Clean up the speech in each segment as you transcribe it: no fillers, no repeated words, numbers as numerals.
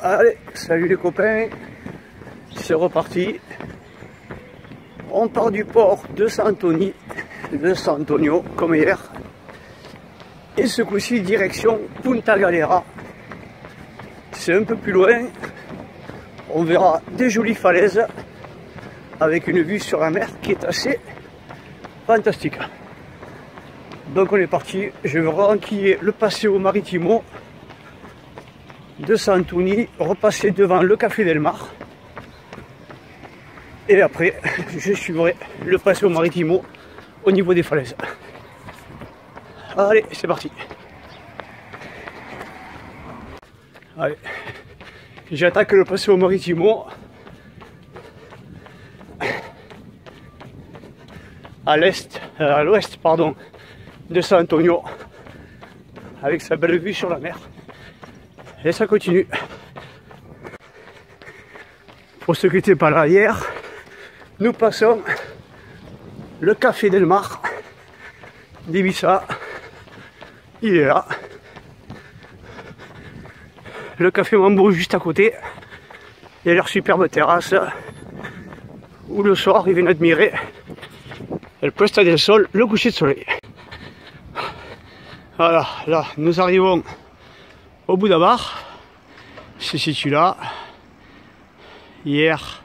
Allez, salut les copains, c'est reparti. On part du port de San Antonio, comme hier. Et ce coup-ci, direction Punta Galera. C'est un peu plus loin. On verra des jolies falaises avec une vue sur la mer qui est assez fantastique. Donc on est parti. Je vais renquiller le Paseo Maritimo de Santoni, repasser devant le Café Del Mar. Et après, je suivrai le Paseo Maritimo au niveau des falaises. Allez, c'est parti. Allez, j'attaque le Paseo Maritimo à l'ouest, pardon, de San Antonio, avec sa belle vue sur la mer. Et ça continue. Pour ceux qui n'étaient pas là hier, nous passons le Café Del Mar d'Ibiza. Il est là. Le Café Mambo juste à côté. Il y a leur superbe terrasse où le soir ils viennent admirer le Puesta del Sol, le coucher de soleil. Voilà, là nous arrivons au bout d'Abar. Se situe là. Hier,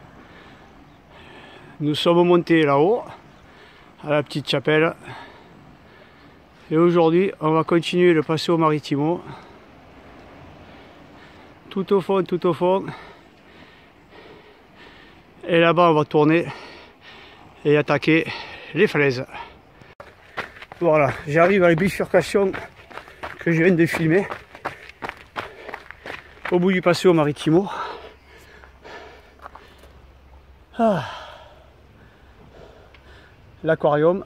nous sommes montés là-haut, à la petite chapelle. Et aujourd'hui, on va continuer le Paseo Maritimo. Tout au fond, tout au fond. Et là-bas, on va tourner et attaquer les falaises. Voilà, j'arrive à la bifurcation que je viens de filmer. Au bout du Paseo Maritimo. Ah. L'aquarium.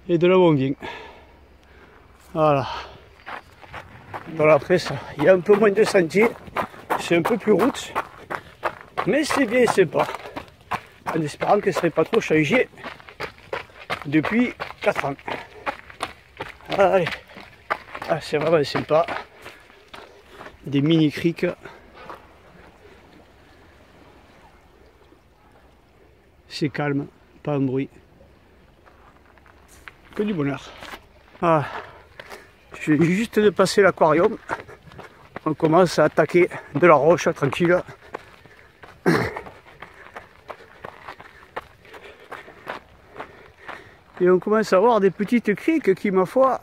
Et de là où on vient. Voilà. Voilà, après ça, il y a un peu moins de sentiers. C'est un peu plus route. Mais c'est bien sympa. En espérant que ça n'ait pas trop changé depuis 4 ans. Allez. Ah, c'est vraiment sympa. Des mini criques. C'est calme, pas un bruit. Que du bonheur. Ah, je viens juste de passer l'aquarium. On commence à attaquer de la roche tranquille. Et on commence à voir des petites criques qui, ma foi,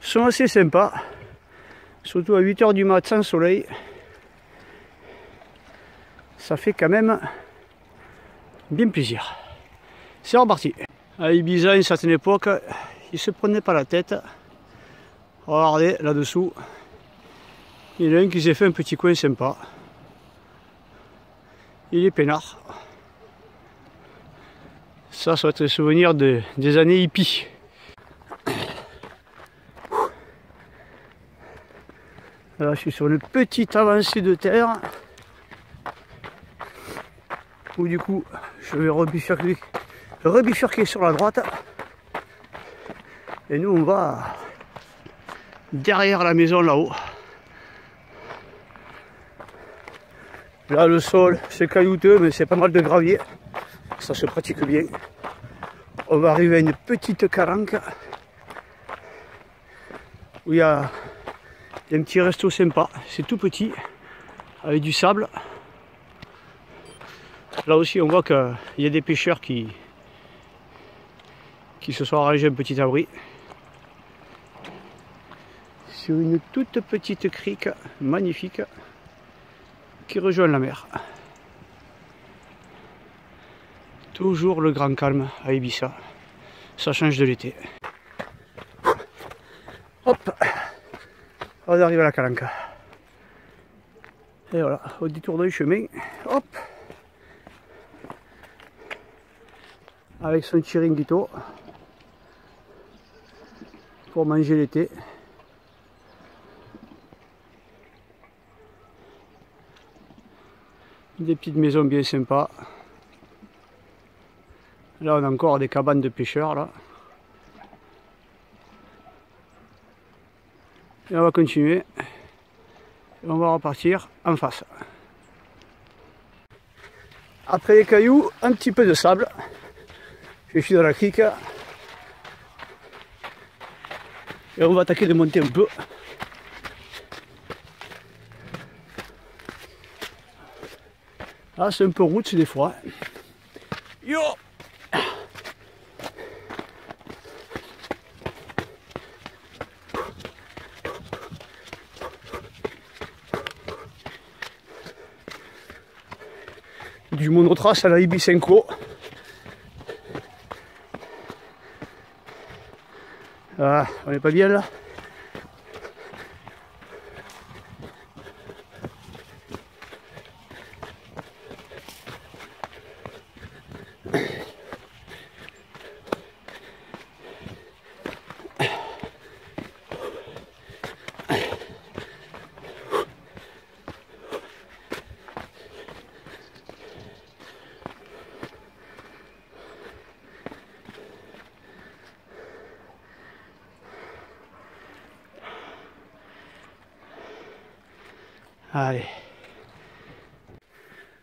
sont assez sympas. Surtout à 8 h du mat sans soleil. Ça fait quand même bien plaisir. C'est reparti. À Ibiza, à une certaine époque, il se prenait pas la tête. Regardez là-dessous. Il y en a un qui s'est fait un petit coin sympa. Il est peinard. Ça doit être le souvenir des années hippies. Là, je suis sur une petite avancée de terre. Où du coup, je vais rebifurquer sur la droite. Et nous, on va derrière la maison là-haut. Là, le sol, c'est caillouteux, mais c'est pas mal de gravier. Ça se pratique bien. On va arriver à une petite calanque où il y a un petit resto sympa. C'est tout petit, avec du sable. Là aussi, on voit qu'il y a des pêcheurs qui se sont arrangés un petit abri. Sur une toute petite crique magnifique qui rejoint la mer. Toujours le grand calme à Ibiza. Ça change de l'été. Hop, on arrive à la calanque. Et voilà, au détour d'un chemin, hop, avec son chiringuito pour manger l'été. Des petites maisons bien sympas. Là on a encore des cabanes de pêcheurs là. Et on va continuer. Et on va repartir en face. Après les cailloux, un petit peu de sable. Je suis dans la crique. Et on va attaquer de monter un peu. Ah, c'est un peu route des fois. Yo! Du monotrace à la Ibisenko. Ah, on n'est pas bien là. Allez.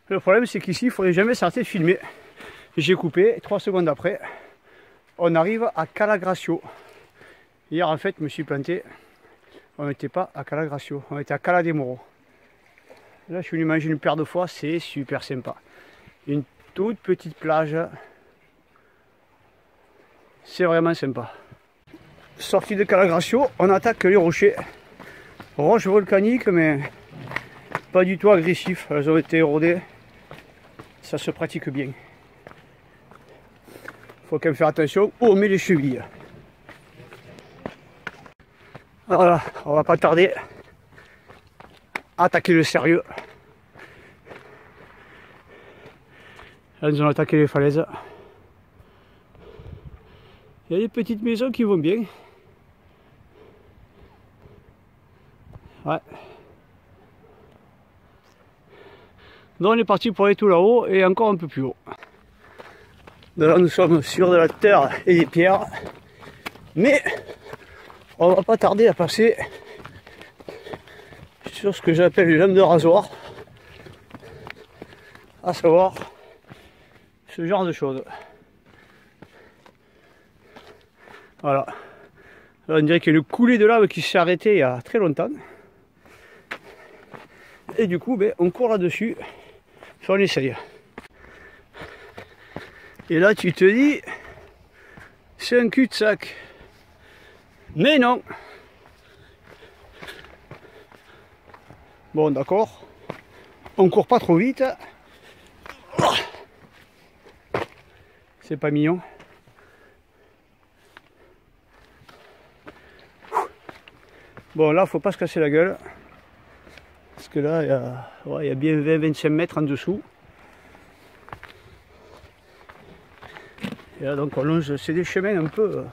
Le problème c'est qu'ici il ne faudrait jamais s'arrêter de filmer. J'ai coupé, 3 secondes après, on arrive à Calagracio. Hier en fait je me suis planté, on n'était pas à Calagracio, on était à Cala de Moro. Là je suis venu manger une paire de fois, c'est super sympa. Une toute petite plage, c'est vraiment sympa. Sortie de Calagracio, on attaque les rochers. Roches volcaniques mais pas du tout agressifs, elles ont été érodées, ça se pratique bien. Faut quand même faire attention où on met les chevilles. Voilà, on va pas tarder à attaquer le sérieux. Là nous allons attaquer les falaises. Il y a des petites maisons qui vont bien. Ouais. Donc on est parti pour aller tout là-haut et encore un peu plus haut. De là nous sommes sur de la terre et des pierres. Mais on va pas tarder à passer sur ce que j'appelle une lame de rasoir. À savoir ce genre de choses. Voilà. Là, on dirait qu'il y a une coulée de lave qui s'est arrêtée il y a très longtemps. Et du coup, ben, on court là-dessus. On essaye. Et là, tu te dis, c'est un cul-de-sac. Mais non. Bon, d'accord. On court pas trop vite. C'est pas mignon. Bon, là, faut pas se casser la gueule. Parce que là, il y a bien 20-25 mètres en dessous. Et là, donc, on longe, c'est des chemins un peu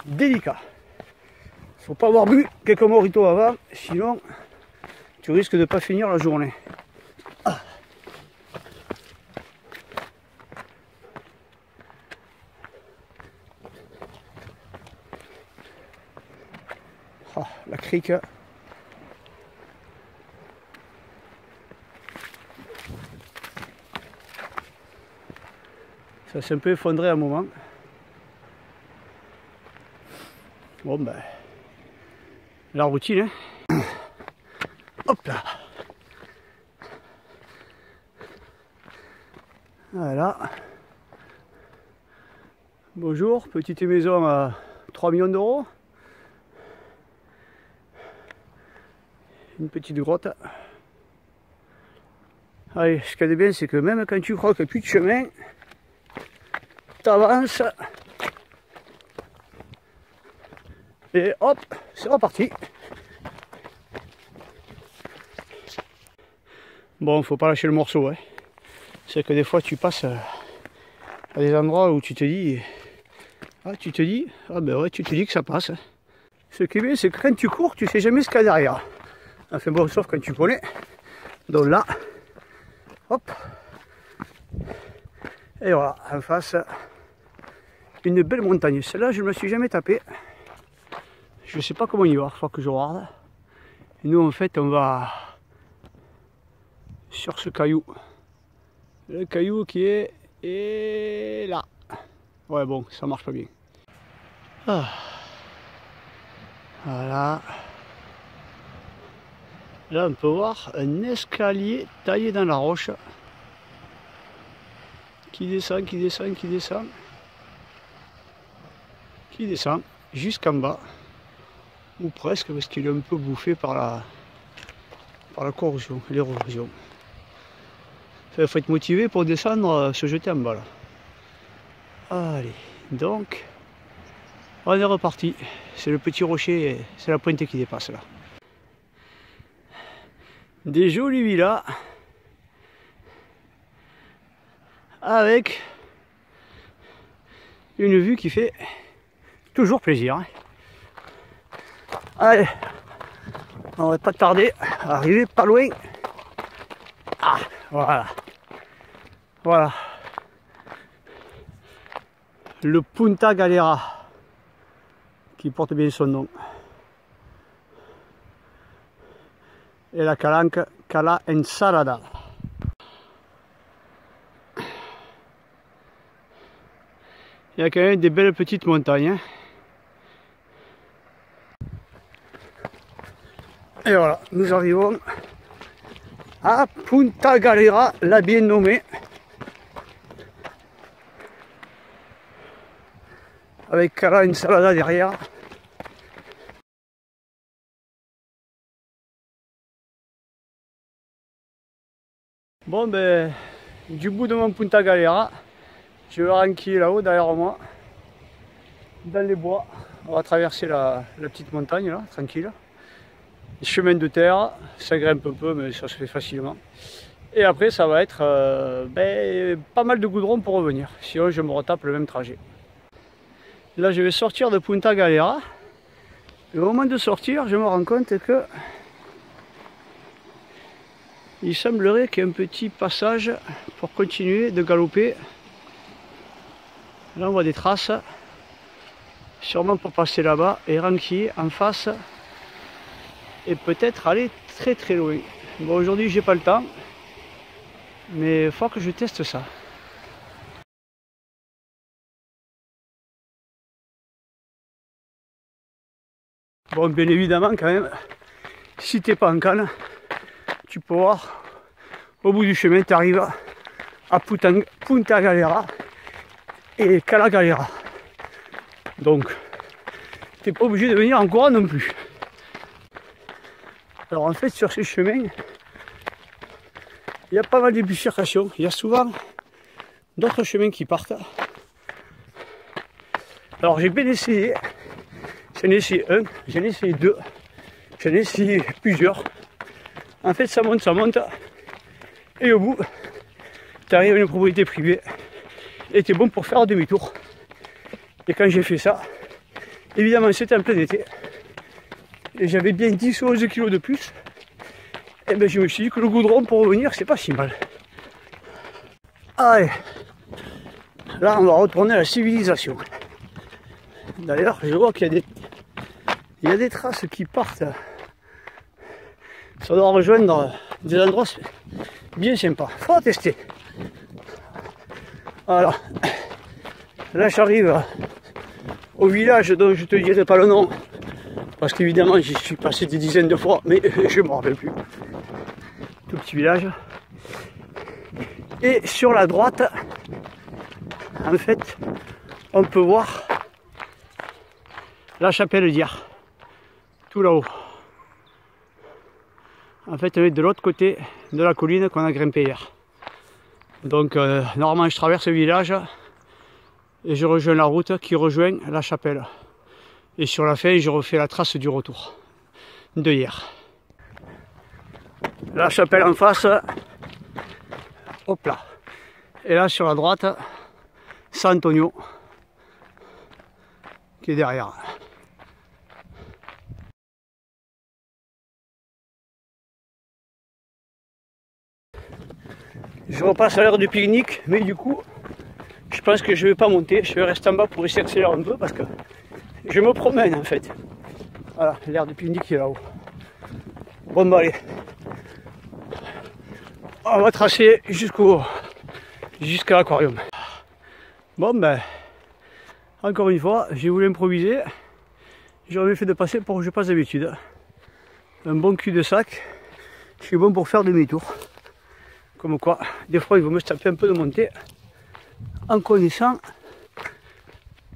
délicats. Il ne faut pas avoir bu quelques mojitos avant, sinon, tu risques de ne pas finir la journée. Ah. Ah, la crique. Ça s'est un peu effondré à un moment. Bon ben, la routine, hein. Hop là. Voilà. Bonjour, petite maison à 3 millions d'euros. Une petite grotte. Allez, ce qu'il y a de bien, c'est que même quand tu crois qu'il n'y a plus de chemin, t'avances et hop, c'est reparti. Bon, faut pas lâcher le morceau, hein. C'est que des fois tu passes à des endroits où tu te dis, ah ben ouais, tu te dis que ça passe. Ce qui est bien, c'est que quand tu cours, tu sais jamais ce qu'il y a derrière. Enfin bon, sauf quand tu connais. Donc là, hop, et voilà, en face, une belle montagne. Celle-là, je ne me suis jamais tapé. Je sais pas comment il va, il faut que je regarde. Et nous en fait on va sur ce caillou. Le caillou qui est là. Ouais bon, ça marche pas bien. Ah. Voilà. Là on peut voir un escalier taillé dans la roche. Qui descend, qui descend, qui descend. Qui descend jusqu'en bas. Ou presque parce qu'il est un peu bouffé par la corrosion, l'érosion. Il faut être motivé pour descendre, se jeter en bas là. Allez, donc on est reparti. C'est le petit rocher, c'est la pointe qui dépasse là. Des jolies villas avec une vue qui fait toujours plaisir. Allez, on va pas tarder à arriver pas loin. Ah, voilà. Voilà. Le Punta Galera, qui porte bien son nom. Et la Cala Ensalada. Il y a quand même des belles petites montagnes. Hein. Et voilà, nous arrivons à Punta Galera, la bien nommée. Avec Cala Ensalada derrière. Bon ben, du bout de mon Punta Galera, je vais ranquiller là-haut derrière moi, dans les bois. On va traverser la petite montagne là, tranquille. Chemin de terre, ça grimpe un peu mais ça se fait facilement. Et après ça va être pas mal de goudron pour revenir, sinon je me retape le même trajet. Là je vais sortir de Punta Galera. Et au moment de sortir, je me rends compte que il semblerait qu'il y ait un petit passage pour continuer de galoper. Là on voit des traces, sûrement pour passer là-bas et ranquiller en face et peut-être aller très très loin. Bon aujourd'hui j'ai pas le temps, mais il faut que je teste ça. Bon bien évidemment quand même, si t'es pas en canne, tu peux voir au bout du chemin tu arrives à Punta Galera et Cala Galera. Donc t'es pas obligé de venir en courant non plus. Alors en fait sur ces chemins, il y a pas mal de bifurcations, il y a souvent d'autres chemins qui partent. Alors j'ai bien essayé, j'en ai essayé un, j'en ai essayé deux, j'en ai essayé plusieurs. En fait ça monte, et au bout, tu arrives à une propriété privée, et tu es bon pour faire demi-tour. Et quand j'ai fait ça, évidemment c'était en plein été, et j'avais bien 10 ou 11 kilos de plus, et bien je me suis dit que le goudron pour revenir c'est pas si mal. Allez, là on va retourner à la civilisation. D'ailleurs je vois qu'il y a des traces qui partent. Ça doit rejoindre des endroits bien sympas. Faut tester. Voilà. Là j'arrive au village dont je te dirai pas le nom. Parce qu'évidemment j'y suis passé des dizaines de fois, mais je ne me rappelle plus. Tout petit village. Et sur la droite, en fait, on peut voir la chapelle d'Hyères. Tout là-haut. En fait, on est de l'autre côté de la colline qu'on a grimpé hier. Donc, normalement, je traverse le village et je rejoins la route qui rejoint la chapelle. Et sur la fin, je refais la trace du retour de hier. La chapelle en face, hop là. Et là, sur la droite, San Antonio qui est derrière. Je repasse à l'heure du pique-nique, mais du coup, je pense que je ne vais pas monter. Je vais rester en bas pour essayer d'accélérer un peu parce que je me promène en fait. Voilà, l'air de pique-nique qui est là-haut. Bon bah allez. On va tracer jusqu'à l'aquarium. Bon ben, encore une fois, j'ai voulu improviser. J'aurais fait de passer pour que je passe d'habitude. Un bon cul de sac, je suis bon pour faire demi-tour. Comme quoi, des fois il vaut mieux se taper un peu de montée en connaissant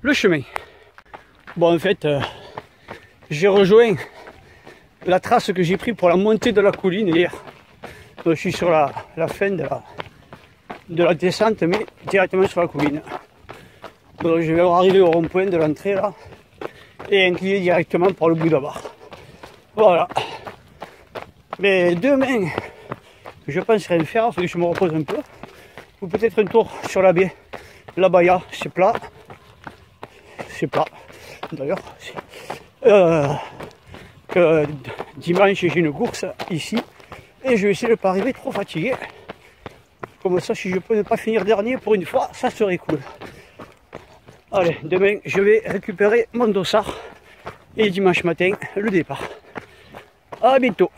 le chemin. Bon en fait, j'ai rejoint la trace que j'ai prise pour la montée de la colline hier. Donc, je suis sur la fin de la descente, mais directement sur la colline. Donc je vais arriver au rond-point de l'entrée là et incliner directement par le bout d'abord. Voilà. Mais demain, je pense rien faire, il faut que je me repose un peu. Ou peut-être un tour sur la baie. La Baïa, c'est plat. C'est plat. D'ailleurs, dimanche j'ai une course ici. Et je vais essayer de ne pas arriver trop fatigué. Comme ça, si je peux ne pas finir dernier pour une fois, ça serait cool. Allez, demain, je vais récupérer mon dossard. Et dimanche matin, le départ. À bientôt.